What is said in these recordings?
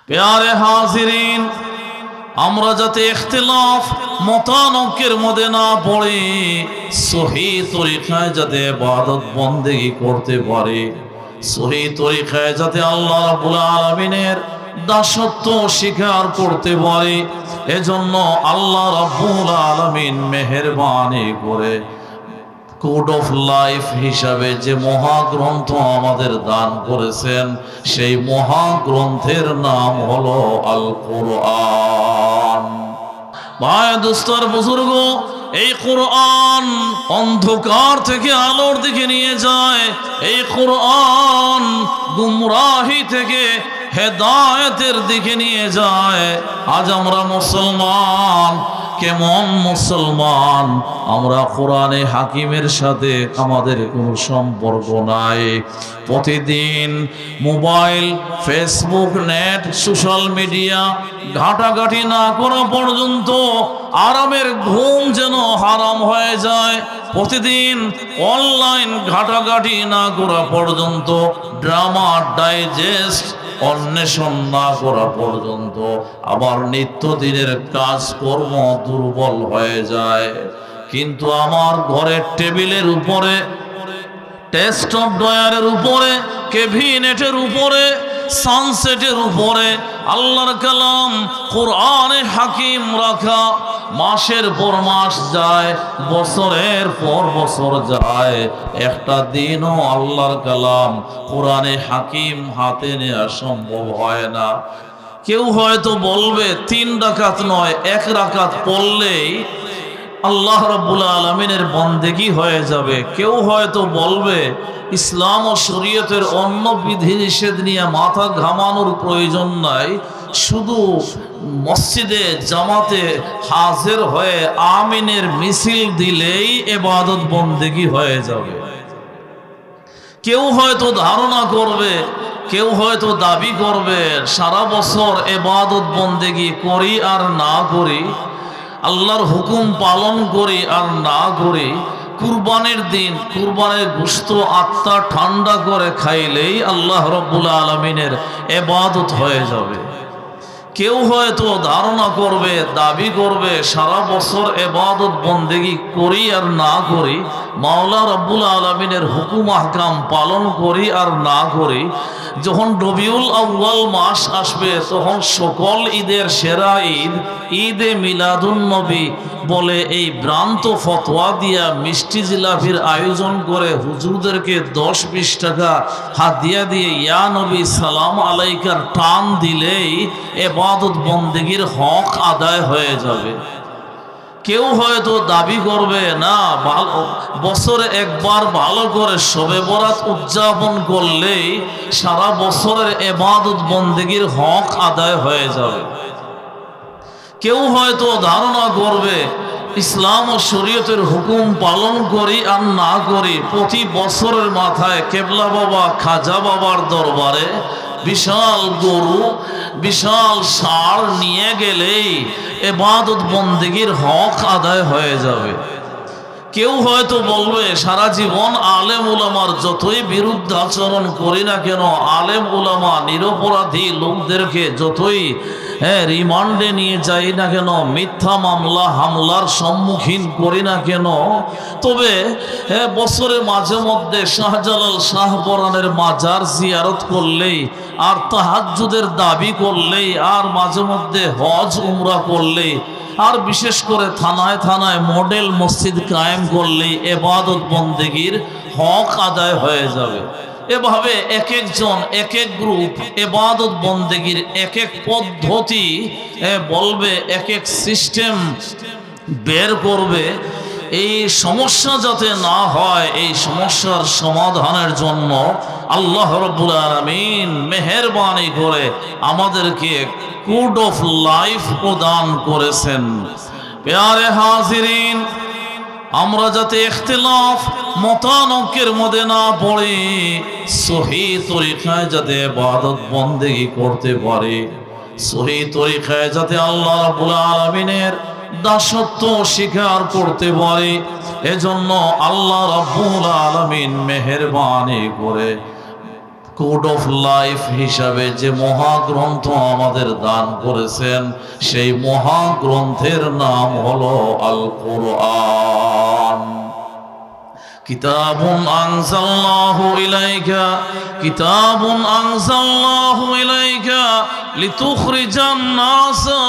প্যারে হাজিরিন, আমরা যাতে ইখতিলাফ মতানৈক্যের মধ্যে না পড়ে সহি তরিকায় যাতে ইবাদত বন্দেগী করতে পারি, সহি তরিকায় যাতে আল্লাহ রাব্বুল আলামিনের দাসত্ব স্বীকার করতে পারি, এজন্য আল্লাহ রাব্বুল আলামিন মেহেরবানি করে কোড অফ লাইফ হিসাবে যে মহাগ্রন্থ আমাদের দান করেছেন, সেই মহাগ্রন্থের নাম হলো আল কোরআন। ভাই দোস্তর বুজুর্গ, এই কোরআন অন্ধকার থেকে আলোর দিকে নিয়ে যায়, এই কোরআন গুমরাহি থেকে হেদায়েতের দিকে নিয়ে যায়। আজ আমরা মুসলমান, কেমন মুসলমান? আমরা কোরআনে হাকিমের সাথে আমাদের কোনো সম্পর্ক নাই। প্রতিদিন mobile, Facebook, net, social media ঘাটাঘাটি না করা পর্যন্ত আরামের ঘুম যেন হারাম হয়ে যায়। প্রতিদিন অনলাইন ঘাটাঘাটি না করা পর্যন্ত, ড্রামা ডাইজেস্ট অন্বেষণ না করা পর্যন্ত আবার নিত্যদিনের কাজকর্ম দুর্বল হয়ে যায়। কিন্তু আমার ঘরের টেবিলের উপরে, ডেস্কটপ ড্রয়ারের উপরে, ক্যাবিনেটের উপরে, সানসেটের উপরে আল্লাহর কালাম কোরআনে হাকিম রাখা। মাসের পর মাস যায়, বছরের পর বছর যায়, একটা দিনও আল্লাহর কালাম কোরআনে হাকিম হাতে নেওয়া সম্ভব হয় না। কেউ হয়তো বলবে 3 রাকাত নয় 1 রাকাত পড়লেই আল্লাহ রাব্বুল আলামিনের বন্দেগী হয়ে যাবে। কেউ হয়তো বলবে ইসলাম ও শরীয়তের অন্য বিধি নিষেধ নিয়ে মাথা ঘামানোর প্রয়োজন নাই, শুধু মসজিদে জামাতে হাজির হয়ে আমিনের মিছিল দিলেই ইবাদত বন্দেগী হয়ে যাবে। কেউ হয়তো ধারণা করবে, কেউ হয়তো দাবি করবে সারা বছর ইবাদত বন্দেগী করি আর না করি, আল্লাহর হুকুম পালন করি আর না করি, কুরবানির দিন কুরবানের গোশত আত্মা ঠান্ডা করে খাইলেই আল্লাহ রাব্বুল আলামিনের ইবাদত হয়ে যাবে। কেউ হয়তো ধারণা করবে, দাবি করবে সারা বছর ইবাদত বন্দেগী করি আর না করি, মাওলা রাব্বুল আলামিনের হুকুম আহকাম পালন করি আর না করি, যখন রবিউল আউয়াল মাস আসবে তখন সকল ঈদের সেরা ঈদ ঈদে মিলাদুন নবী বলে এই ভ্রান্ত ফতোয়া দিয়া মিষ্টি জিলাপির আয়োজন করে হুজুরদেরকে 10-20 টাকা হাদিয়া দিয়ে ইয়া নবী সালাম আলাইকার টান দিলেই ইবাদত বন্দেগীর হক আদায় হয়ে যাবে। কেউ হয়তো দাবি করবে না, বছরে একবার ভালো করে শবে বরাত উদযাপন করলেই সারা বছরের ইবাদত বন্দেগীর হক আদায় হয়ে যাবে। কেউ হয়তো ধারণা করবে ইসলাম ও শরীয়তের হুকুম পালন করি আর না করি, প্রতি বছরের মাথায় কেবলা বাবা খাজা বাবার দরবারে বিশাল গরু, বিশাল ষাঁড় নিয়ে গেলেই ইবাদত বন্দেগীর হক আদায় হয়ে যাবে। কেউ হয়তো বলবে সারা জীবন আলেম উলামার যতই বিরুদ্ধাচরণ করি না কেন, আলেম উলামা নিরপরাধী লোকদেরকে যতই রিমান্ডে নিয়ে যাই না কেন, মিথ্যা মামলা হামলার সম্মুখীন করি না কেন, তবে বছরে মাঝে মধ্যে শাহজালাল শাহপরানের মাজার জিয়ারত করলেই আর তাহাজ্জুদের দাবি করলেই আর মাঝে মধ্যে হজ উমরা করলেই আর বিশেষ করে থানায় থানায় মডেল মসজিদ কায়েম করলেই ইবাদত বন্দেগীর হক আদায় হয়ে যাবে। এভাবে এক একজন এক এক গ্রুপ ইবাদত বন্দেগীর এক এক পদ্ধতি বলবে, এক এক সিস্টেম বের করবে। এই সমস্যা যাতে না হয়, এই সমস্যার সমাধানের জন্য আল্লাহ রাব্বুল আলামিন মেহেরবানি করে আমাদেরকে কোড অফ লাইফ প্রদান করেছেন। প্যারে হাজিরিন, আমরা যাতে ইখতিলাফ মতানৈক্যের মধ্যে না পড়ে সহি তরিকায় যাতে ইবাদত বন্দেগী করতে পারি, সহি তরিকায় যাতে আল্লাহ রাব্বুল আলামিনের দাসত্ব স্বীকার করতে পারি, এজন্য আল্লাহ রাব্বুল আলামিন মেহেরবানি করে কোড অফ লাইফ হিসাবে যে মহাগ্রন্থ আমাদের দান করেছেন, সেই মহাগ্রন্থের নাম হলো আল কোরআন। কিতাবুন আনজালনাহু ইলাইকা, কিতাবুন আনজালনাহু ইলাইকা লিতুখরিজান নাসা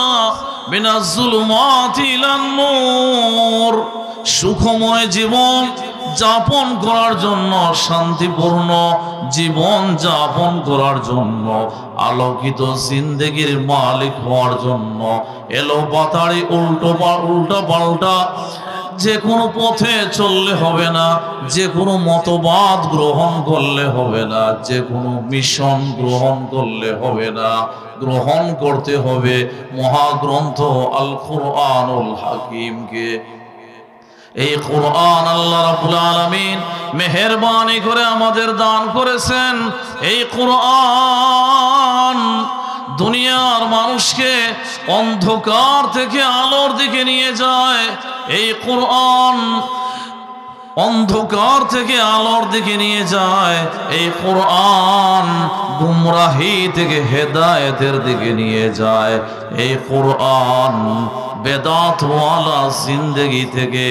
মিনাজ যুলুমাতি ইলান নূর। সুখময় জীবন যাপন করার জন্য, শান্তিপূর্ণ জীবন যাপন করার জন্য, আলোকিত জিন্দেগির মালিক হওয়ার জন্য এলো পাতাড়ি উল্টা পাল্টা যে কোনো পথে চললে হবে না, যে কোনো মতবাদ গ্রহণ করলে হবে না, যে কোনো মিশন গ্রহণ করলে হবে না। গ্রহণ করতে হবে মহাগ্রন্থ আল কুরআনুল হাকিমকে। এই কোরআন আল্লাহ রাব্বুল আলামিন মেহেরবানি করে আমাদের দান করেছেন। এই কোরআন দুনিয়ার মানুষকে অন্ধকার থেকে আলোর দিকে নিয়ে যায়। এই কোরআন অন্ধকার থেকে আলোর দিকে নিয়ে যায়। এই কোরআন গুমরাহি থেকে হেদায়েতের দিকে নিয়ে যায়। এই কোরআন বেদাতওয়ালা জিন্দেগি থেকে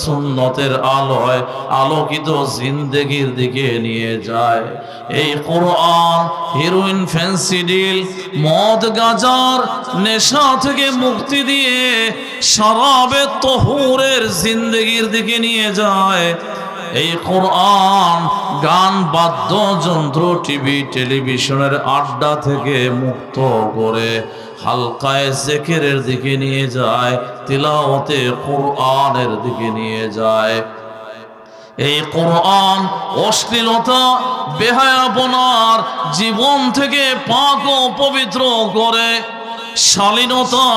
সুন্নতের আলোয় আলোকিত জিন্দেগির দিকে নিয়ে যায়। এই কোরআন হিরোইন, ফেন্সিডিল, মদ, গাঁজার নেশা থেকে মুক্তি দিয়ে শরাবে তহুরের জিন্দেগির দিকে নিয়ে যায়। এই কোরআন গান, বাদ্যযন্ত্র, টিভি, টেলিভিশনের আড্ডা থেকে মুক্ত করে হালকায় জিকিরের দিকে নিয়ে যায়, তিলাওয়াতে কোরআনের দিকে নিয়ে যায়। এই কোরআন অশ্লীলতা, বেহায়াপনার জীবন থেকে পাক ও পবিত্র করে শালীনতা,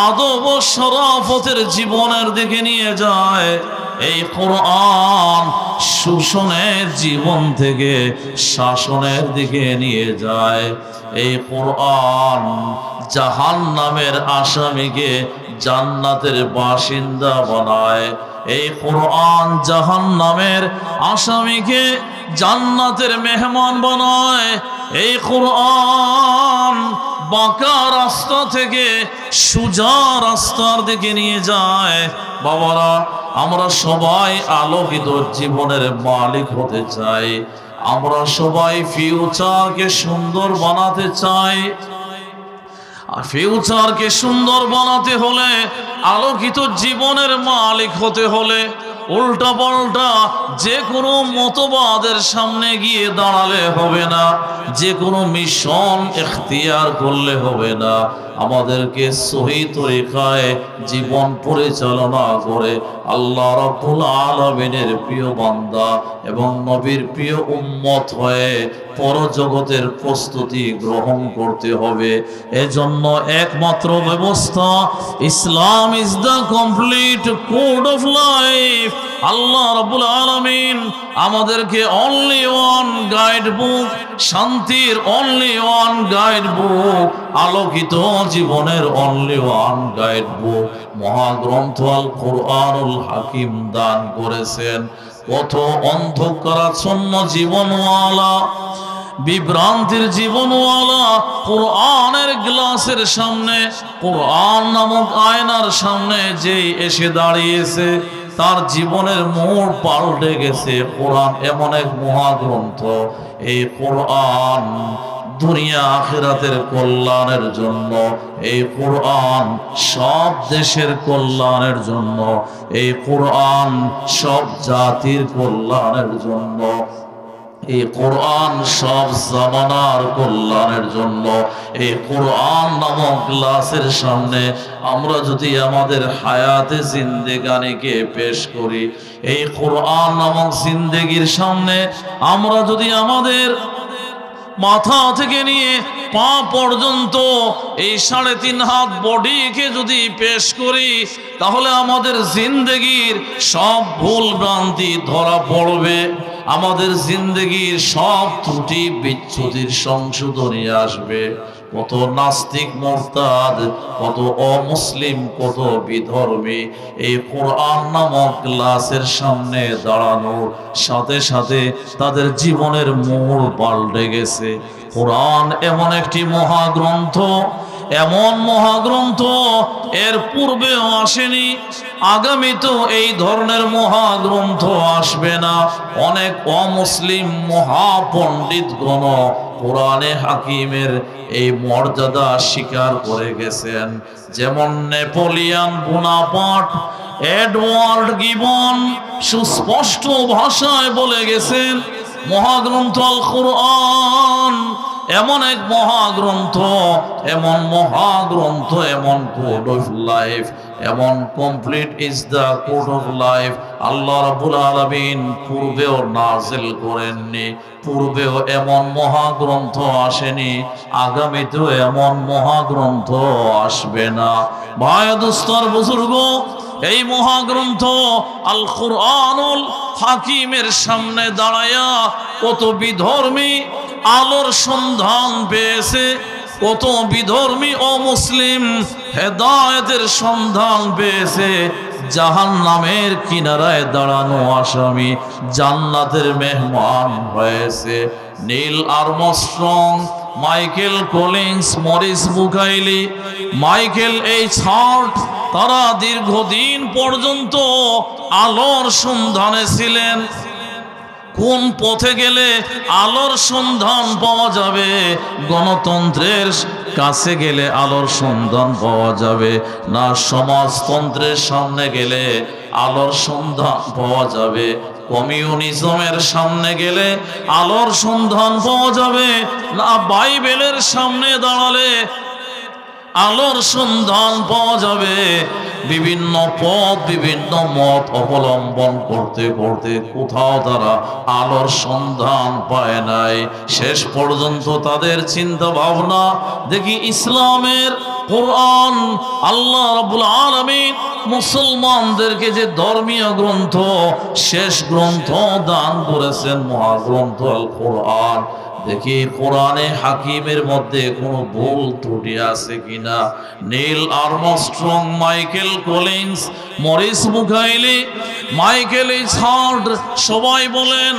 আদব ও শরাফতের জীবনের দিকে নিয়ে যায়। এই কোরআন শোষণের জীবন থেকে শাসনের দিকে নিয়ে যায়। এই কোরআন জাহান্নামের আসামিকে জান্নাতের বাসিন্দা বানায়। এই কোরআন জাহান্নামের আসামিকে জান্নাতের মেহমান বানায়। এই কোরআন বাঁকা রাস্তা থেকে সোজা রাস্তার দিকে নিয়ে যায়। বাবারা, আমরা সবাই আলোকিত জীবনের মালিক হতে চাই। আমরা সবাই ফিউচারকে সুন্দর বানাতে চাই। আর ফিউচারকে সুন্দর বানাতে হলে, আলোকিত জীবনের মালিক হতে হলে, উল্টা পাল্টা যে কোনো মতবাদের সামনে গিয়ে দাঁড়ালে হবে না, যে কোনো মিশন এখতিয়ার করলে হবে না। আমাদেরকে সহি তরিকায় জীবন পরিচালনা করে আল্লাহ রাব্বুল আলামিনের প্রিয় বান্দা এবং নবীর প্রিয় উম্মত হয়ে পরজগতের প্রস্তুতি গ্রহণ করতে হবে। এজন্য একমাত্র ব্যবস্থা Islam is the complete code of life. আল্লাহ রাব্বুল আলামিন আমাদেরকে অনলি ওয়ান গাইড বুক, শান্তির অনলি ওয়ান গাইড বুক, আলোকিত জীবনের অনলি ওয়ান গাইড বুক মহাগ্রন্থ আল কুরআনুল হাকিম দান করেছেন। কত অন্ধকারাচ্ছন্ন জীবনওয়ালা, বিভ্রান্তির জীবনওয়ালা কোরআনের গ্লাসের সামনে, কোরআন নামক আয়নার সামনে যেই এসে দাঁড়িয়েছে, তার জীবনের মোড় পাল্টে গেছে। কোরআন এমন এক মহাগ্রন্থ, এই কোরআন দুনিয়া আখিরাতের কল্যাণের জন্য, এই কোরআন সব দেশের কল্যাণের জন্য, এই কোরআন সব জাতির কল্যাণের জন্য, এই কোরআন সব জামানার কল্যাণের জন্য। এই কোরআন নামক গ্লাসের সামনে আমরা যদি আমাদের হায়াতে জিন্দেগানিকে পেশ করি, এই কোরআন নামক জিন্দেগির সামনে আমরা যদি আমাদের মাথা থেকে নিয়ে পা পর্যন্ত এই 3.5 হাত বডিকে যদি পেশ করি, তাহলে আমাদের জিন্দেগির সব ভুল ভ্রান্তি ধরা পড়বে। আমাদের জিন্দগির সব ত্রুটি বিচ্যুতির সংশোধনী আসবে। কত নাস্তিক মুরতাদ, কত অমুসলিম, কত বিধর্মী এই কোরআন নামক গ্লাসের সামনে দাঁড়ানোর সাথে সাথে তাদের জীবনের মোড় পাল্টে গেছে। কোরআন এমন একটি মহাগ্রন্থ, এমন মহাগ্রন্থ এর পূর্বেও আসেনি, আগামীতেও এই ধরনের মহাগ্রন্থ আসবে না। অনেক অমুসলিম মহাপণ্ডিতগণ কোরআনে হাকিমের এই মর্যাদা স্বীকার করে গেছেন। যেমন নেপোলিয়ান বোনাপার্ট, এডওয়ার্ড গিবন সুস্পষ্ট ভাষায় বলে গেছেন, মহাগ্রন্থ আল কোরআন এমন এক মহাগ্রন্থ, এমন মহাগ্রন্থ, এমন কোড অফ লাইফ, এমন complete is the code of life. আল্লাহ রাব্বুল আলামিন পূর্বেও নাজিল করেননি, পূর্বেও এমন মহাগ্রন্থ আসেনি, আগামীতেও এমন মহাগ্রন্থ আসবে না। ভাই দোস্তর বুজুর্গ, এই মহাগ্রন্থ আল কোরআনুল হাকিমের সামনে দাঁড়ায়া কত বিধর্মী আলোর সন্ধান পেয়েছে, কত বিধর্মী ও মুসলিম হেদায়েতের সন্ধান পেয়েছে। জাহান্নামের কিনারায় দাঁড়ানো আসামি জান্নাতের মেহমান হয়েছে। Neil Armstrong, Michael Collins, Maurice Bucaille, Michael H Hart, তারা দীর্ঘদিন পর্যন্ত আলোর সন্ধানে ছিলেন। কোন পথে গেলে আলোর সন্ধান পাওয়া যাবে, গণতন্ত্রের কাছে গেলে আলোর সন্ধান পাওয়া যাবে না সমাজতন্ত্রের সামনে গেলে আলোর সন্ধান পাওয়া যাবে, কমিউনিজমের সামনে গেলে আলোর সন্ধান পাওয়া যাবে না বাইবেলের সামনে দাঁড়ালে আলোর সন্ধান পাওয়া যাবে। বিভিন্ন পথ, বিভিন্ন মত অবলম্বন করতে করতে কোথাও তারা আলোর সন্ধান পায় নাই। শেষ পর্যন্ত তাদের চিন্তা ভাবনা দেখি ইসলামের কোরআন, আল্লাহ রাব্বুল আলামিন মুসলমানদেরকে যে ধর্মীয় গ্রন্থ, শেষ গ্রন্থ দান করেছেন, মহাগ্রন্থ আল কোরআন, দেখি কোরআনে হাকিমের মধ্যে কোনো ভুল ত্রুটি আছে কিনা। Neil Armstrong, Michael Collins, Maurice Bucaille, Michael H Hart সবাই বলেন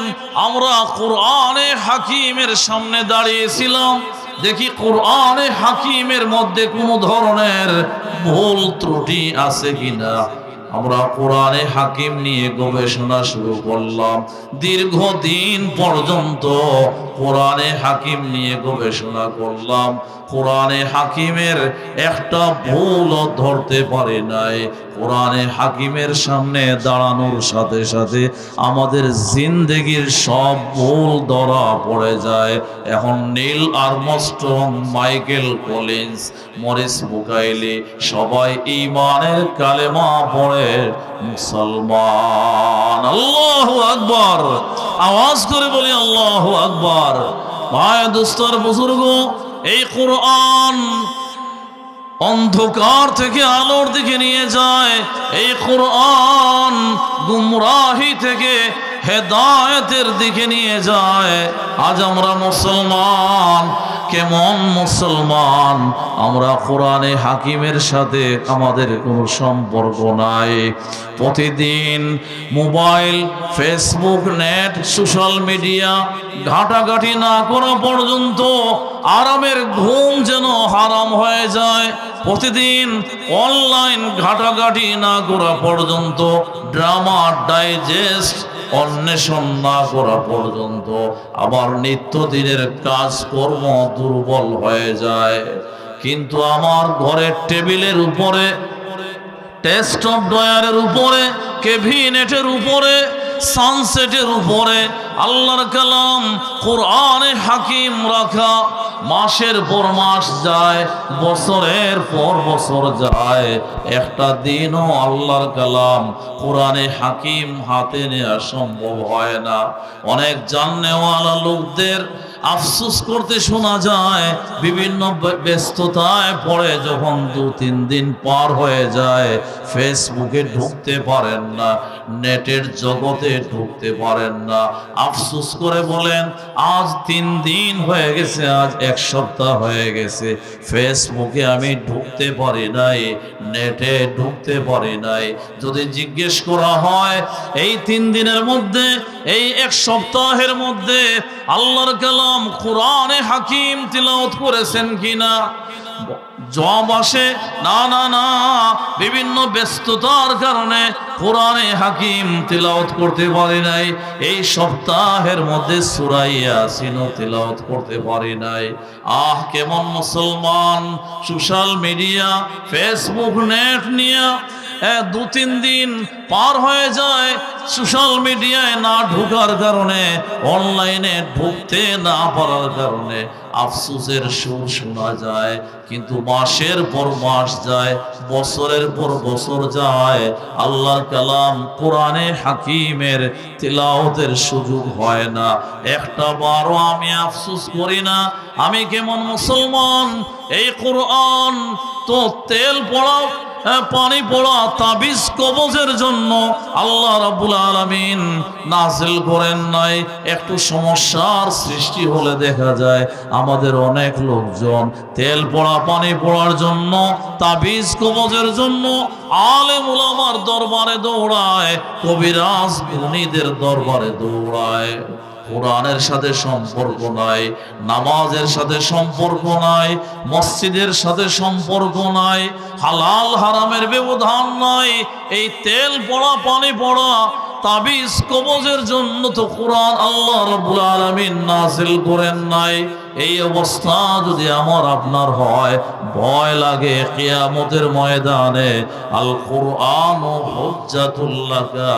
আমরা কোরআনে হাকিমের সামনে দাঁড়িয়েছিলাম, দেখি কোরআনে হাকিমের মধ্যে কোনো ধরনের ভুল ত্রুটি আছে কিনা। আমরা কোরআনে হাকিম নিয়ে গবেষণা শুরু করলাম, দীর্ঘদিন পর্যন্ত কোরআনে হাকিম নিয়ে গবেষণা করলাম, কোরআনে হাকিমের একটা ভুলও ধরতে পারে নাই। কোরআনে হাকিমের সামনে দাঁড়ানোর সাথে সাথে আমাদের জিন্দেগির সব ভুল ধরা পড়ে যায়। এখন Neil Armstrong, Michael Collins, Maurice Bucaille সবাই ঈমানের কালেমা পড়ে মুসলমান। আল্লাহু আকবার, আওয়াজ করে বলি আল্লাহু আকবার। ভাই দোস্তর বুজুর্গ, এই কোরআন অন্ধকার থেকে আলোর দিকে নিয়ে যায়, এই কোরআন গুমরাহি থেকে হেদায়েতের দিকে নিয়ে যায়। আজ আমরা মুসলমান, কেমন মুসলমান আমরা, কোরআনে হাকিমের সাথে আমাদের কোনো সম্পর্ক নাই। প্রতিদিন mobile, Facebook, net, social media ঘাটাঘাটি না করা পর্যন্ত আরামের ঘুম যেন হারাম হয়ে যায়। প্রতিদিন অনলাইন ঘাটাঘাটি না করা পর্যন্ত, ড্রামা ডাইজেস্ট অন্বেষণ না করা পর্যন্ত আমার নিত্যদিনের কাজকর্ম দুর্বল হয়ে যায়। কিন্তু আমার ঘরের টেবিলের উপরে, ডেস্কটপ ড্রয়ারের উপরে, ক্যাবিনেটের উপরে, সানসেটের উপরে আল্লাহর কালাম কোরআনে হাকিম রাখা। মাসের পর মাস যায়, বছরের পর বছর যায়, একটা দিনও আল্লাহর কালাম কোরআনে হাকিম হাতে নেওয়া সম্ভব হয় না। অনেক জাননেওয়ালা লোকদের আফসোস করতে শোনা যায়, বিভিন্ন ব্যস্ততায় পড়ে যখন 2-3 দিন পার হয়ে যায়, ফেসবুকে ঢুকতে পারেন না, নেটের জগতে ঢুকতে পারেন না। আফসোস করে বলেন, আজ 3 দিন হয়ে গেছে, আজ 1 সপ্তাহ হয়ে গেছে, ফেসবুকে আমি ঢুকতে পারি নাই, নেটে ঢুকতে পারি নাই। যদি জিজ্ঞেস করা হয় এই 3 দিনের মধ্যে, এই 1 সপ্তাহের মধ্যে আল্লাহর কালাম কোরআনে হাকিম তিলাওয়াত করেছেন কিনা, জবাব আসে না না না, বিভিন্ন ব্যস্ততার কারণে কোরআনে হাকিম তিলাওয়াত করতে পারি নাই। এই সপ্তাহের মধ্যে সূরা ইয়াসিনও তিলাওয়াত করতে পারি নাই। কেমন মুসলমান সোশ্যাল মিডিয়া, ফেসবুক, নেট নিয়ে 2-3 দিন পার হয়ে যায় সোশ্যাল মিডিয়ায় না ঢোকার কারণে, অনলাইনে ঢুকতে না পারার কারণে আফসোসের সুর শোনা যায়। কিন্তু মাসের পর মাস যায়, বছরের পর বছর যায়, আল্লাহর কালাম কোরআনে হাকিমের তিলাওয়াতের সুযোগ হয় না। একটা বারও আমি আফসোস করি না, আমি কেমন মুসলমান, এই কোরআন তো তেল পড়া পানি পড়া তাবিজ কবজের জন্য আল্লাহ রাব্বুল আলামিন নাজিল করেন নাই। একটু সমস্যার সৃষ্টি হলে দেখা যায় আমাদের অনেক লোকজন তেল পড়া পানি পড়ার জন্য, তাবিজ কবজের জন্য আলেম উলামার দরবারে দৌড়ায়, কবিরাজ গুণীদের দরবারে দৌড়ায়। কোরআনের সাথে সম্পর্ক নাই, নামাজের সাথে সম্পর্ক নাই, মসজিদের সাথে সম্পর্ক নাই, হালাল হারামের ব্যবধান নাই। এই তেল পড়া পানি পড়া তাবিজ কবজের জন্য তো কোরআন আল্লাহ রাব্বুল আলামিন নাযিল করেন নাই। এই অবস্থা যদি আমার আপনার হয়, ভয় লাগে কিয়ামতের ময়দানে আল কুরআন হুজ্জাতুল লাকা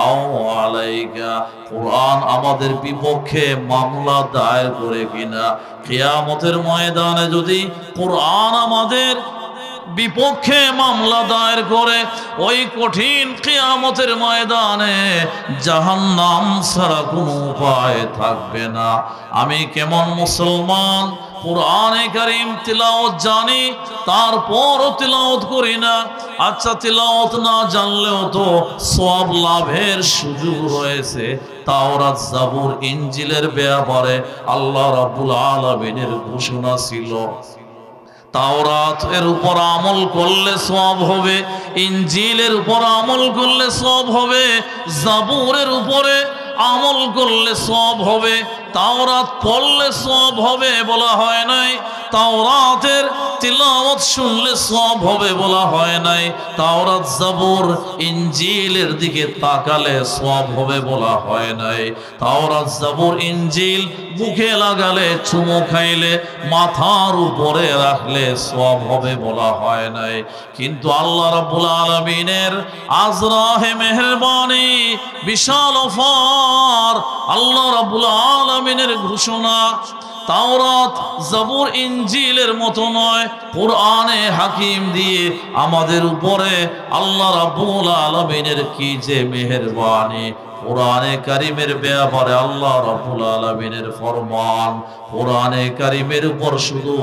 আও আলাইকা, কোরআন আমাদের বিপক্ষে মামলা দায়ের করে কিনা। কিয়ামতের ময়দানে যদি কোরআন আমাদের বিপক্ষে মামলা দায়ের করে, ওই কঠিন কিয়ামতের ময়দানে জাহান্নাম ছাড়া কোনো উপায় থাকবে না। আমি কেমন মুসলমান, কোরআনে কারীম তিলাওয়াত জানি, তারপরও তিলাওয়াত করি না। আচ্ছা, তিলাওয়াত না জানলেও তো সওয়াব লাভের সুযোগ রয়েছে। তাওরাত, জাবুর, ইনজিলের ব্যাপারে আল্লাহ রাব্বুল আলামিনের ঘোষণা ছিল, তাওরাতের উপর আমল করলে সওয়াব হবে, ইনজিলের উপর আমল করলে সওয়াব হবে, জাবুরের উপরে আমল করলে সওয়াব হবে। তাওরাত পড়লে সওয়াব হবে বলা হয় নাই, তাওরাতের তিলাওয়াত শুনলে সওয়াব হবে বলা হয় নাই, তাওরাত, জাবুর, ইনজিলের দিকে তাকালে সওয়াব হবে বলা হয় নাই, তাওরাত, জাবুর, ইনজিল মুখে লাগালে, চুমো খাইলে, মাথার উপরে রাখলে সওয়াব হবে বলা হয় নাই। কিন্তু আল্লাহ রাব্বুল আলামিনের আজরাহে মেহেরবানি, বিশাল অফার, আল্লাহ রাব্বুল আলামিনের ঘোষণা। তাওরাত, জাবুর, ইনজিলের মতো নয়, কোরআনে হাকিম দিয়ে আমাদের উপরে আল্লাহ রাব্বুল আলামিনের কি যে মেহেরবানি। কোরআনে কারীমের ব্যাপারে আল্লাহ রাব্বুল আলামিনের ফরমান, কোরআনে কারীমের উপর শুধু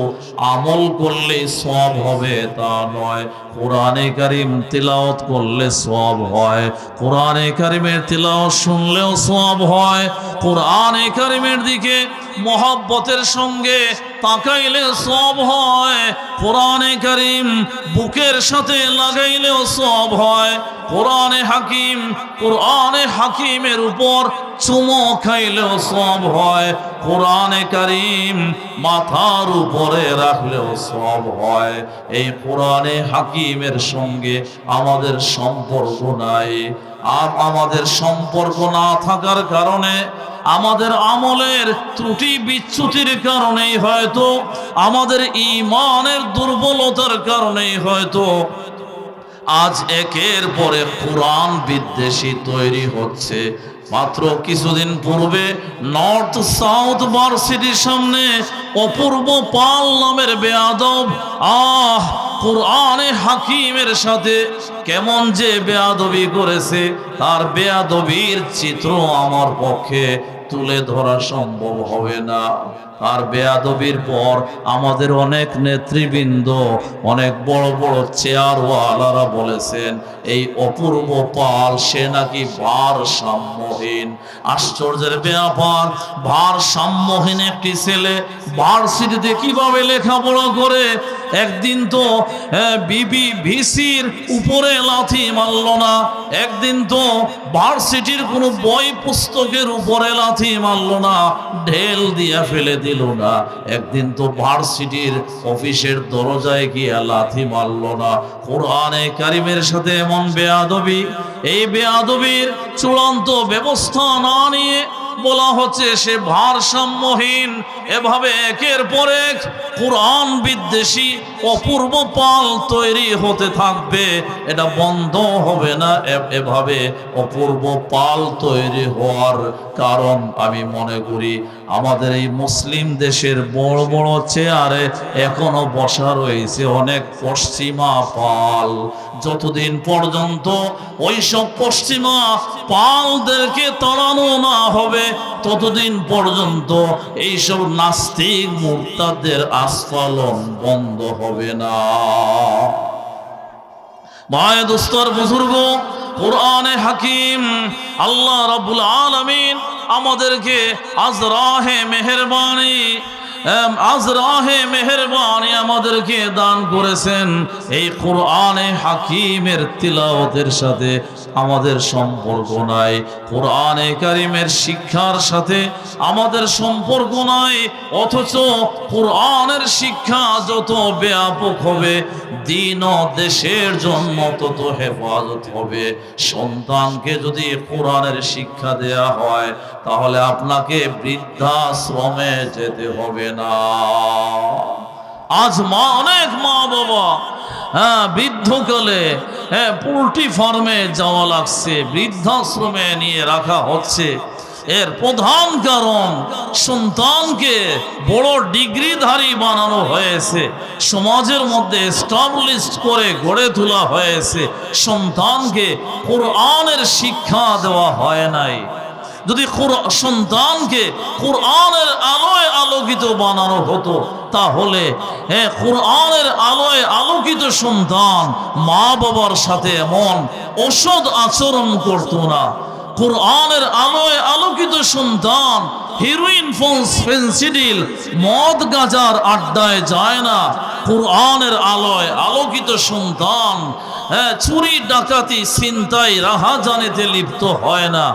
আমল করলে সওয়াব হবে তা নয়, কোরআনে কারীম তিলাওয়াত করলে সওয়াব হয়, কোরআনে কারীমের তিলাওয়াত শুনলেও সওয়াব হয়, কোরআনে কারীমের দিকে মহব্বতের সঙ্গে তাকাইলে সওয়াব হয়, কোরআনে কারীম বুকের সাথে লাগাইলেও সওয়াব হয়, কোরআনে হাকিমের উপর চুমো খাইলেও সওয়াব হয়, কোরআনে কারীম মাথার উপরে রাখলেও সওয়াব হয়। এই কোরআনে হাকিমের সঙ্গে আমাদের সম্পর্ক নাই। আর আমাদের সম্পর্ক না থাকার কারণে, আমাদের আমলের ত্রুটি বিচ্যুতির কারণেই হয়তো, আমাদের ঈমানের দুর্বলতার কারণেই হয়তো আজ একের পরে কোরআন বিদ্বেষী তৈরি হচ্ছে। মাত্র কিছুদিন পূর্বে নর্থ সাউথ ভার্সিটির সামনে অপূর্ব পাল নামের বেয়াদব কোরআনে হাকিমের সাথে কেমন যে বেয়াদবি করেছে, তার বেয়াদবির চিত্র আমার পক্ষে তুলে ধরা সম্ভব হবে না। আর বেয়াদবির পর আমাদের অনেক নেতৃবৃন্দ, অনেক বড় বড় চেয়ারওয়ালারা বলেছেন এই অপূর্ব পাল সে নাকি ভারসাম্যহীন। আশ্চর্যের ব্যাপার, ভারসাম্যহীন একটি ছেলে ভার্সিটিতে কিভাবে লেখাপড়া করে? একদিন তো বিবি ভিসির উপরে লাথি মারল না, একদিন তো ভার্সিটির কোনো বই পুস্তকের উপরে লাথি মারল না, ঢেল দিয়া ফেলে দিল না, একদিন তো ভার্সিটির অফিসের দরজায় গিয়ে লাথি মারল না। কোরআনে কারিমের সাথে এমন বেয়াদবি, এই বেয়াদবির চূড়ান্ত ব্যবস্থা না নিয়ে বলা হচ্ছে সে ভারসাম্যহীন। এভাবে একের পর এক কোরআন বিদ্বেষী অপূর্ব পাল তৈরি হতে থাকবে, এটা বন্ধ হবে না। এভাবে অপূর্ব পাল তৈরি হওয়ার কারণ আমি মনে করি আমাদের এই মুসলিম দেশের বড় বড় চেয়ারে এখনো বসা রয়েছে অনেক পশ্চিমা পাল। যতদিন পর্যন্ত ওইসব পশ্চিমা পালদেরকে তাড়ানো না হবে ততদিন পর্যন্ত এইসব নাস্তিক মুরতাদদের আস্ফালন বন্ধ হবে না। ভাই দোস্তর বুজুর্গ, কোরআনে হাকিম আল্লাহ রাব্বুল আলামিন আমাদেরকে আজরাহে মেহেরবানি আমাদেরকে দান করেছেন। এই কোরআনে হাকিমের তিলাওয়াতের সাথে আমাদের সম্পর্ক নাই, কোরআনে কারিমের শিক্ষার সাথে আমাদের সম্পর্ক নাই। অথচ কোরআনের শিক্ষা যত ব্যাপক হবে দিন ও দেশের জন্য তত হেফাজত হবে। সন্তানকে যদি কোরআনের শিক্ষা দেয়া হয় তাহলে আপনাকে বৃদ্ধাশ্রমে যেতে হবে না। আজ অনেক মা বাবা বৃদ্ধকালে পোল্ট্রি ফার্মে যাওয়া লাগছে, বৃদ্ধাশ্রমে নিয়ে রাখা হচ্ছে। এর প্রধান কারণ সন্তানকে বড় ডিগ্রিধারী বানানো হয়েছে, সমাজের মধ্যে এস্টাবলিশড করে গড়ে তোলা হয়েছে, সন্তানকে কোরআনের শিক্ষা দেওয়া হয় নাই। যদি সন্তানকে কোরআনের আলোয় আলোকিত বানানো হতো তাহলে কোরআনের আলোয় আলোকিত সন্তান মা বাবার সাথে এমন অসৎ আচরণ করতো না। কোরআনের আলোয় আলোকিত সন্তান হিরোইন ফেন্সিডিল মদ গাজার আড্ডায় যায় না। কোরআনের আলোয় আলোকিত সন্তান চুরি ডাকাতি ছিনতাই রাহাজানিতে লিপ্ত হয় না।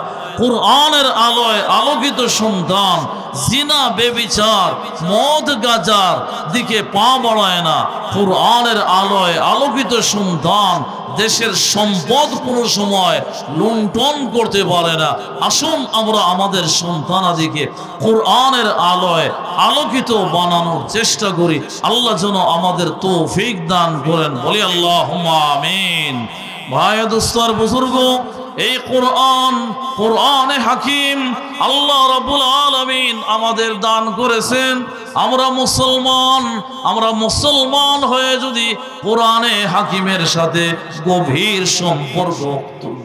কোরআনের আলোয় আলোকিত সন্তান জিনা বেবিচার মদ গাজার দিকে পা বাড়ায় না। কোরআনের আলোয় আলোকিত সন্তান দেশের সম্পদ কোনো সময় লুণ্ঠন করতে পারে না। আসুন আমরা আমাদের সন্তানাদিকে কোরআনের আলোয় আলোকিত বানানোর চেষ্টা করি। আল্লাহ যেন আমাদের তৌফিক দান করেন, বলি আল্লাহুম্মা আমিন। ভাই দোস্তর বুজুর্গ, এই কোরআনে হাকিম আল্লাহ রাব্বুল আলামিন আমাদের দান করেছেন। আমরা মুসলমান হয়ে যদি কোরআনে হাকিমের সাথে গভীর সম্পর্ক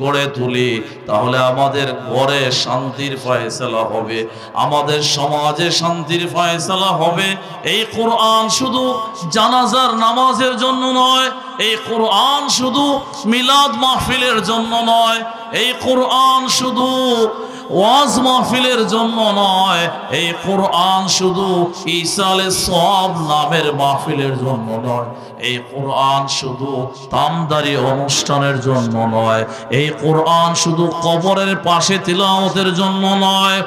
গড়ে তুলি তাহলে আমাদের ঘরে শান্তির ফয়সালা হবে, আমাদের সমাজে শান্তির ফয়সালা হবে। এই কোরআন শুধু জানাজার নামাজের জন্য নয়, এই কোরআন শুধু মিলাদ মাহফিলের জন্য নয়, এই কোরআন শুধু ওয়াজ মাহফিলের জন্য নয়, এই কোরআন শুধু ইসালে সওয়াব নামের মাহফিলের জন্য নয়, এই কোরআন শুধু তামদারি অনুষ্ঠানের জন্য নয়, এই কোরআন শুধু কবরের পাশে তিলাওয়াতের জন্য নয়।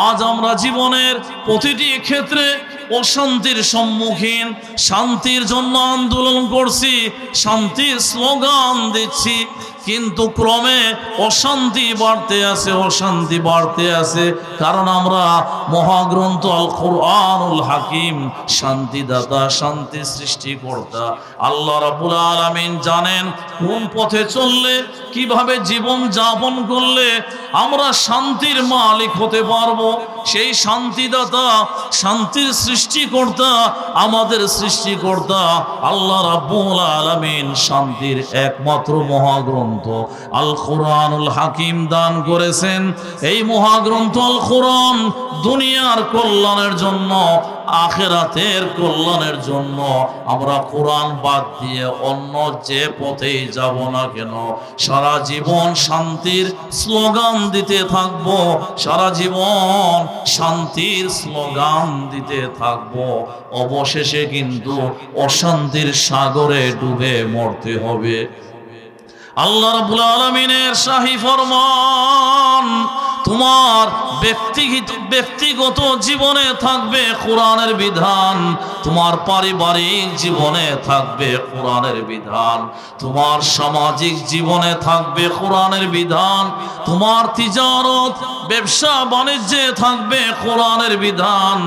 আজ আমরা জীবনের প্রতিটি ক্ষেত্রে অশান্তির সম্মুখীন, শান্তির জন্য আন্দোলন করছি, শান্তির স্লোগান দিচ্ছি, কিন্তু ক্রমে অশান্তি বাড়তে আছে, কারণ আমরা মহাগ্রন্থ আল কোরআনুল হাকিম শান্তিদাতা, শান্তি সৃষ্টিকর্তা আল্লাহ রাব্বুল আলামিন জানেন কোন পথে চললে কিভাবে জীবন যাপন করলে আমরা শান্তির মালিক হতে পারবো। সেই শান্তিদাতা, শান্তির সৃষ্টিকর্তা, আমাদের সৃষ্টিকর্তা আল্লাহ রাব্বুল আলামিন শান্তির একমাত্র মহাগ্রন্থ আল কোরআনুল হাকিম দান করেছেন। এই মহাগ্রন্থ আল কোরআন দুনিয়ার কল্যাণের জন্য, আখিরাতের কল্যাণের জন্য। আমরা কোরআন বাদ দিয়ে অন্য যে পথেই যাব না কেন, সারা জীবন শান্তির স্লোগান দিতে থাকব, সারা জীবন শান্তির স্লোগান দিতে থাকব। অবশেষে কিন্তু অশান্তির সাগরে ডুবে মরতে হবে। আল্লাহ রাব্বুল আলামিনের শাহী ফরমান, তোমার ব্যক্তিগত জীবনে থাকবে কোরআনের বিধান, তোমার পারিবারিক জীবনে থাকবে কোরআনের বিধান, তোমার সামাজিক জীবনে থাকবে কোরআনের বিধান, তোমার তিজারত ব্যবসা বাণিজ্যে থাকবে কোরআনের বিধান,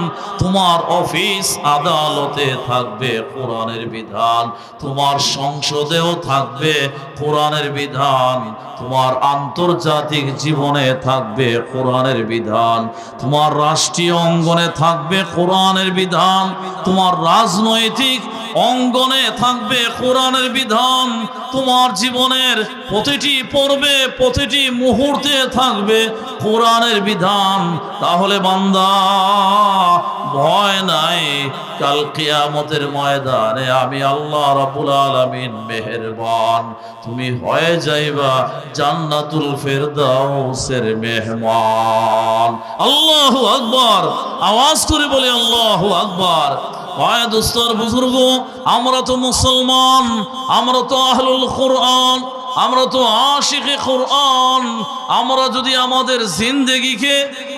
তোমার অফিস আদালতে থাকবে কোরআনের বিধান, তোমার সংসদেও থাকবে কোরআনের বিধান, তোমার আন্তর্জাতিক জীবনে থাকবে কোরআনের বিধান, তোমার রাষ্ট্রীয় অঙ্গনে থাকবে কোরআনের বিধান, তোমার রাজনৈতিক অঙ্গনে থাকবে কোরআনের বিধান, তোমার জীবনের প্রতিটি পর্বে প্রতিটি মুহূর্তে থাকবে কোরআনের বিধান। তাহলে বান্দা ভয় নাই, কাল কিয়ামতের ময়দানে আমি আল্লাহ রাব্বুল আলামিন মেহেরবান, তুমি হয়ে যাইবা জান্নাতুল ফেরদাউসের মেহমান। আল্লাহু আকবার, আওয়াজ করে বলি আল্লাহু আকবার। ভাই দোস্তর বুজুর্গ, আমরা তো মুসলমান, আমরা তো আহলুল কোরআন, আমরা তো আশিকে কোরআন। আমরা যদি আমাদের জিন্দেগিকে,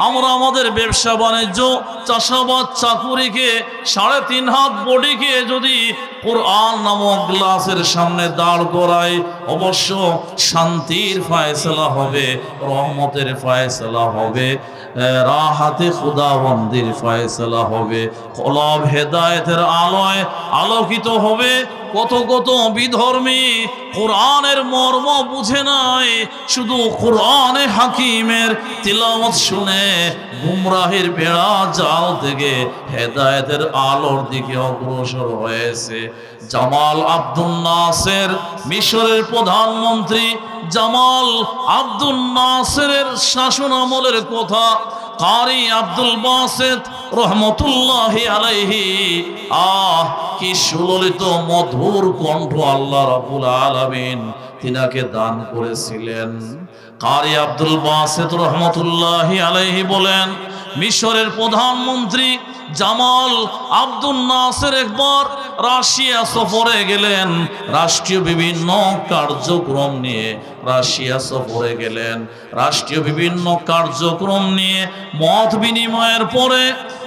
আমরা আমাদের ব্যবসা বাণিজ্য, চাষাবাদ, চাকুরিকে, 3.5 হাত বডিকে যদি কোরআন নামক গ্লাসের সামনে দাঁড় করাই, অবশ্য শান্তির ফয়সালা হবে, রহমতের ফয়সালা হবে, রাহাতে খুদাবন্দির ফয়সালা হবে, কলব হেদায়েতের আলোয় আলোকিত হবে। কত কত বিধর্মী কোরআনের মর্ম বুঝে নাই, শুধু কোরআনে হাকিমের তিলাওয়াত শুনে গুমরাহের বেড়া জাল থেকে হেদায়েতের আলোর দিকে অগ্রসর হয়েছে। জামাল আব্দুল নাসের, মিশরের প্রধানমন্ত্রী জামাল আব্দুল নাসেরের শাসন আমলের কথা কারি আব্দুল বাসেত রহমতুল্লাহি আলাইহি, কি সুললিত মধুর কণ্ঠ আল্লাহ রাব্বুল আলামিন তিনাকে দান করেছিলেন। কারি আব্দুল বাসেত রহমতুল্লাহি আলাইহি বলেন, মিশরের প্রধানমন্ত্রী জামাল আব্দুল নাসের একবার রাশিয়া সফরে গেলেন, রাষ্ট্রীয় বিভিন্ন কার্যক্রম নিয়ে রাশিয়া সফরে গেলেন। রাষ্ট্রীয় বিভিন্ন কার্যক্রম নিয়ে মত বিনিময়ের পরে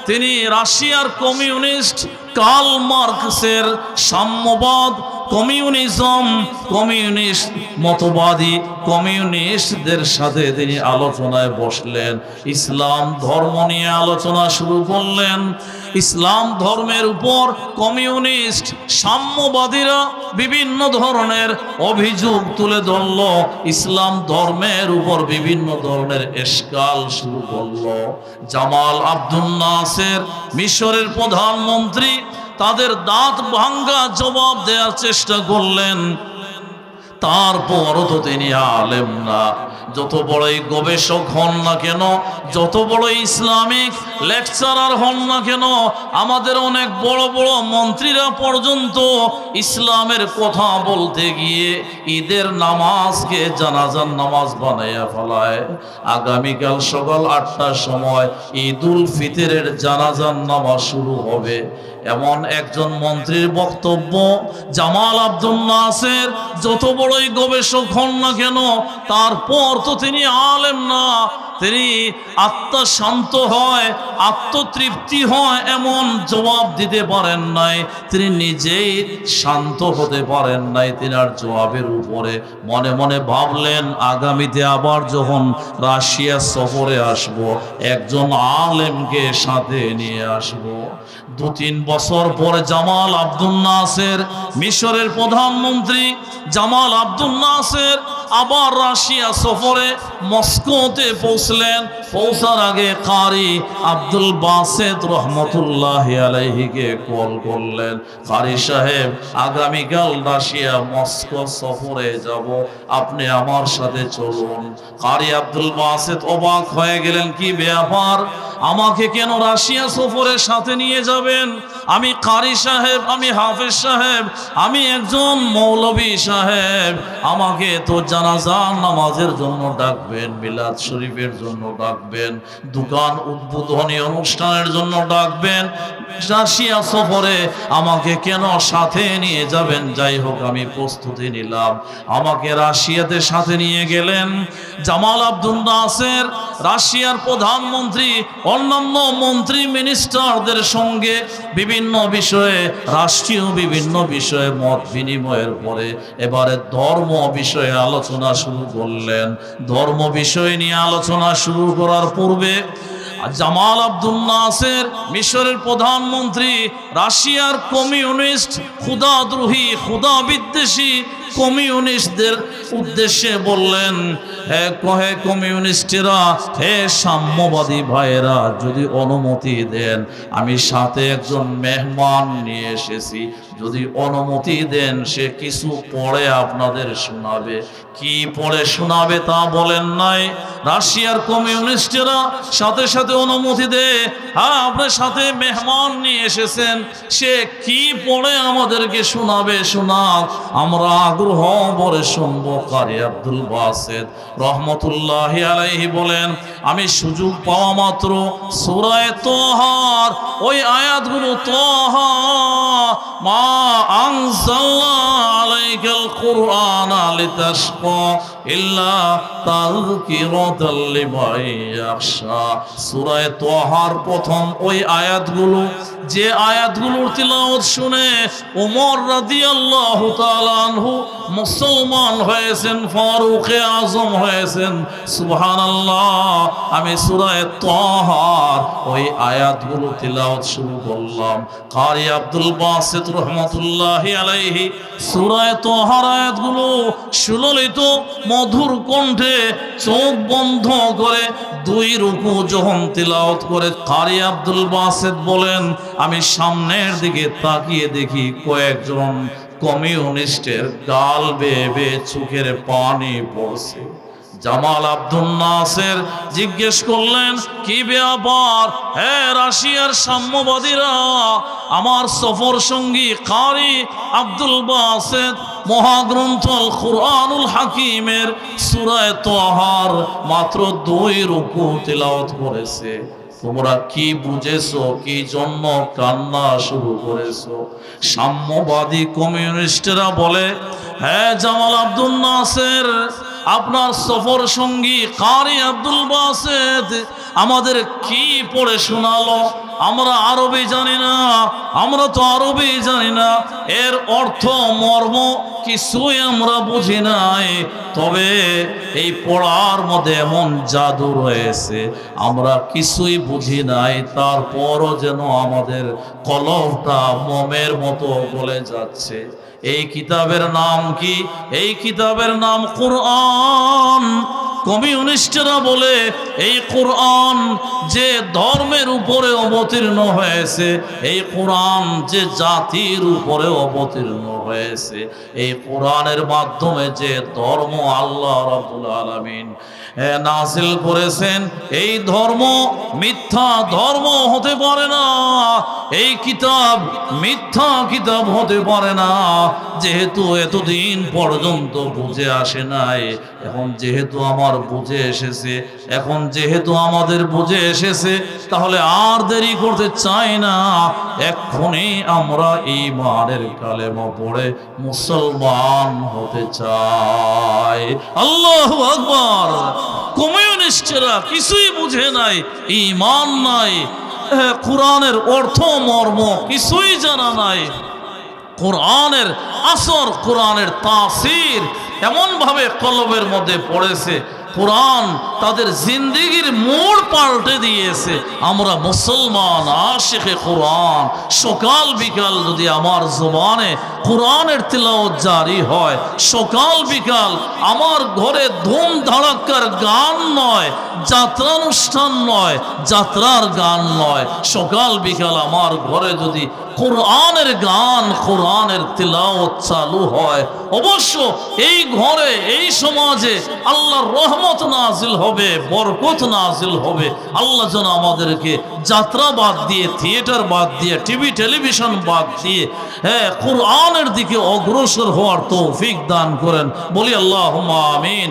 তিনি রাশিয়ার কমিউনিস্ট কার্ল মার্কসের সাম্যবাদ, কমিউনিজম, কমিউনিস্ট মতবাদী কমিউনিস্টদের সাথে তিনি আলোচনায় বসলেন। ইসলাম ধর্ম নিয়ে আলোচনা শুরু করলেন। ইসলাম ধর্মের উপর কমিউনিস্ট সাম্যবাদীরা বিভিন্ন ধরনের অভিযোগ তুলে ধরল, ইসলাম ধর্মের উপর বিভিন্ন ধরনের এশকাল শুরু করল। জামাল আব্দুল নাসের, মিশরের প্রধানমন্ত্রী, তাদের দাঁত ভাঙ্গা জবাব দেওয়ার চেষ্টা করলেন। তারপরও তো তিনি আলেম না, যত বড়ই গবেষক হন না কেন, যত বড় ইসলামিক লেকচারার হন না কেন, আমাদের অনেক বড় বড় মন্ত্রীরা পর্যন্ত ইসলামের কথা বলতে গিয়ে ঈদের নামাজকে জানাজার নামাজ বানাইয়া ফেলায়। আগামীকাল সকাল 8টার সময় ঈদুল ফিতরের জানাজার নামাজ শুরু হবে, এমন একজন মন্ত্রীর বক্তব্য। জামাল আব্দুল নাসের যত বড়ই গবেষক হন না কেন, তারপর তো তিনি আলেম না। তিনি আত্মা শান্ত হয়, আত্মতৃপ্তি হয় এমন জবাব দিতে পারেন নাই, তিনি নিজেই শান্ত হতে পারেন নাই। তিনার জবাবের উপরে মনে মনে ভাবলেন, আগামীতে আবার যখন রাশিয়া সফরে আসব, একজন আলেমকে সাথে নিয়ে আসব। 2-3 বছর পরে জামাল আব্দুল নাসের, মিশরের প্রধানমন্ত্রী জামাল আব্দুল নাসের আবার রাশিয়া সফরে মস্কোতে পৌঁছলেন। পৌঁছার আগে কারি আব্দুল বাসেত রহমতুল্লাহ আলাইহিকে কল করলেন, কারি সাহেব আগামীকাল রাশিয়া মস্কো সফরে যাব, আপনি আমার সাথে চলুন। কারি আব্দুল বাসেত অবাক হয়ে গেলেন, কি ব্যাপার, আমাকে কেন রাশিয়া সফরের সাথে নিয়ে যাবেন? আমি কারি সাহেব, আমি হাফেজ সাহেব, আমি একজন মৌলভী সাহেব, আমাকে তো জানাজার নামাজের জন্য ডাকবেন, মিলাদ শরীফের জন্য ডাকবেন, দোকান উদ্বোধনী অনুষ্ঠানের জন্য ডাকবেন, রাশিয়া সফরে আমাকে কেন সাথে নিয়ে যাবেন? যাই হোক, আমি প্রস্তুতি নিলাম। আমাকে রাশিয়াতে সাথে নিয়ে গেলেন। জামাল আব্দুল নাসের রাশিয়ার প্রধানমন্ত্রী অন্যান্য মন্ত্রী মিনিস্টারদের সঙ্গে বিভিন্ন বিষয়ে, রাষ্ট্রীয় বিভিন্ন বিষয়ে মত বিনিময়ের পরে এবারে ধর্ম বিষয়ে আলোচনা শুরু করলেন। ধর্ম বিষয় নিয়ে আলোচনা শুরু করার পূর্বে জামাল আব্দুল নাসের মিশরের প্রধানমন্ত্রী রাশিয়ার কমিউনিস্ট ক্ষুধাদ্রোহী ক্ষুধা বিদ্বেষী কমিউনিস্টদের উদ্দেশ্যে বললেন, হে কমিউনিস্টেরা, হে সাম্যবাদী ভাইয়েরা, যদি অনুমতি দেন, আমি সাথে একজন মেহমান নিয়ে এসেছি, যদি অনুমতি দেন সে কিছু পড়ে আপনাদের শোনাবে। কি পড়ে শোনাবে তা বলেন নাই। রাশিয়ার কমিউনিস্টেরা সাথে সাথে অনুমতি দে, হ্যাঁ আপনার সাথে মেহমান নিয়ে এসেছেন, সে কি পড়ে আমাদেরকে শোনাবে, শোনাক, আমরা আগ্রহ ভরে শুনবো। কারি আব্দুল বাসেত রহমতুল্লাহি আলাইহি বলেন, আমি সুযোগ পাওয়া মাত্র সূরা তাহার ওই আয়াতগুলো, তাহা মা আনজালনা আলাইকাল কুরআনা লিতাশকা ইল্লা তাযকিরাতাল লিমান ইয়াখশা, সূরা তাহার প্রথম ওই আয়াতগুলো, যে আয়াতগুলোর তিলাওয়াত শুনে ওমর রাদিয়াল্লাহু তাআলা আনহু মুসলমান হয়েছেন, ফারুকে আজম হয়েছেন। সুবহানাল্লাহ, আমি সূরা তাহার ওই আয়াতগুলো তিলাওয়াত শুরু করলাম। কারি আব্দুল বাসেত রহমতুল্লাহি আলাইহি সূরা তাহার আয়াতগুলো সুললিত মধুর কণ্ঠে চোখ বন্ধ করে 2 রুকু যখন তিলাওয়াত করে, কারি আব্দুল বাসেত বলেন, আমি সামনের দিকে তাকিয়ে দেখি কয়েকজন কমিউনিস্টের গাল বেয়ে বেয়ে চোখের পানি পড়ছে। জামাল আব্দুল নাসের জিজ্ঞেস করলেন, কি ব্যাপার হে রাশিয়ার সাম্যবাদীরা? আমার সফর সঙ্গী কারি আব্দুল বাসেত মহাগ্রন্থ আল কুরআনুল হাকিমের সূরা তাহার মাত্র 2 রুকু তিলাওয়াত করেছে, তোমরা কি বুঝেছো, কি জন্য কান্না শুরু করেছো? সাম্যবাদী কমিউনিস্টরা বলে, হ্যাঁ জামাল আব্দুল নাসের, আপনার সফর সঙ্গী কারি আব্দুল বাসেত আমাদের কি পড়ে শোনালো? আমরা আরবি জানি না, আমরা তো আরবি জানি না, এর অর্থ মর্ম কিছুই আমরা বুঝি নাই, তবে এই পড়ার মধ্যে এমন জাদু রয়েছে আমরা কিছুই বুঝি নাই, তারপরও যেন আমাদের কলবটা মোমের মতো গলে যাচ্ছে। এই কিতাবের নাম কি? এই কিতাবের নাম কুরআন। কমিউনিস্টরা বলে, এই কোরআন যে ধর্মের উপরে অবতীর্ণ হয়েছে, এই কোরআন যে জাতির উপরে অবতীর্ণ হয়েছে, এই কোরআনের মাধ্যমে যে ধর্ম আল্লাহ রাব্বুল আলামিন নাযিল করেছেন, এই ধর্ম মিথ্যা ধর্ম হতে পারে না, এই কিতাব মিথ্যা কিতাব হতে পারে না। যেহেতু এতদিন পর্যন্ত বুঝে আসে নাই, এখন যেহেতু আমার বুঝে এসেছে, এখন যেহেতু আমাদের বুঝে এসেছে, তাহলে আর দেরি করতে চাই না, এক্ষুনি আমরা ঈমানের কালেমা পড়ে মুসলমান হতে চাই। আল্লাহু আকবার। কমিউনিস্টরা কিছুই বুঝে নাই, ঈমান নাই, কোরআনের অর্থ মর্ম কিছুই জানা নাই, কোরআনের আসর, কোরআনের তাসির এমন ভাবে কলবের মধ্যে পড়েছে, কোরআন তাদের জিন্দেগির মোড় পাল্টে দিয়েছে। আমরা মুসলমান আশিকে কোরআন, সকাল বিকাল যদি আমার জবানে কোরআনের তিলাওয়াত জারি হয়, সকাল বিকাল আমার ঘরে ধুম ধাড়াক্কার গান নয়, যাত্রানুষ্ঠান নয়, যাত্রার গান নয়, সকাল বিকাল আমার ঘরে যদি কোরআনের গান, কোরআনের তিলাওয়াত চালু হয়, অবশ্য এই ঘরে, এই সমাজে আল্লাহর রহমত নাজিল হবে, বরকত নাজিল হবে। আল্লাহ যেন আমাদেরকে যাত্রা বাদ দিয়ে, থিয়েটার বাদ দিয়ে, টিভি টেলিভিশন বাদ দিয়ে কোরআনের দিকে অগ্রসর হওয়ার তৌফিক দান করেন। বলি আল্লাহুম্মা আমিন।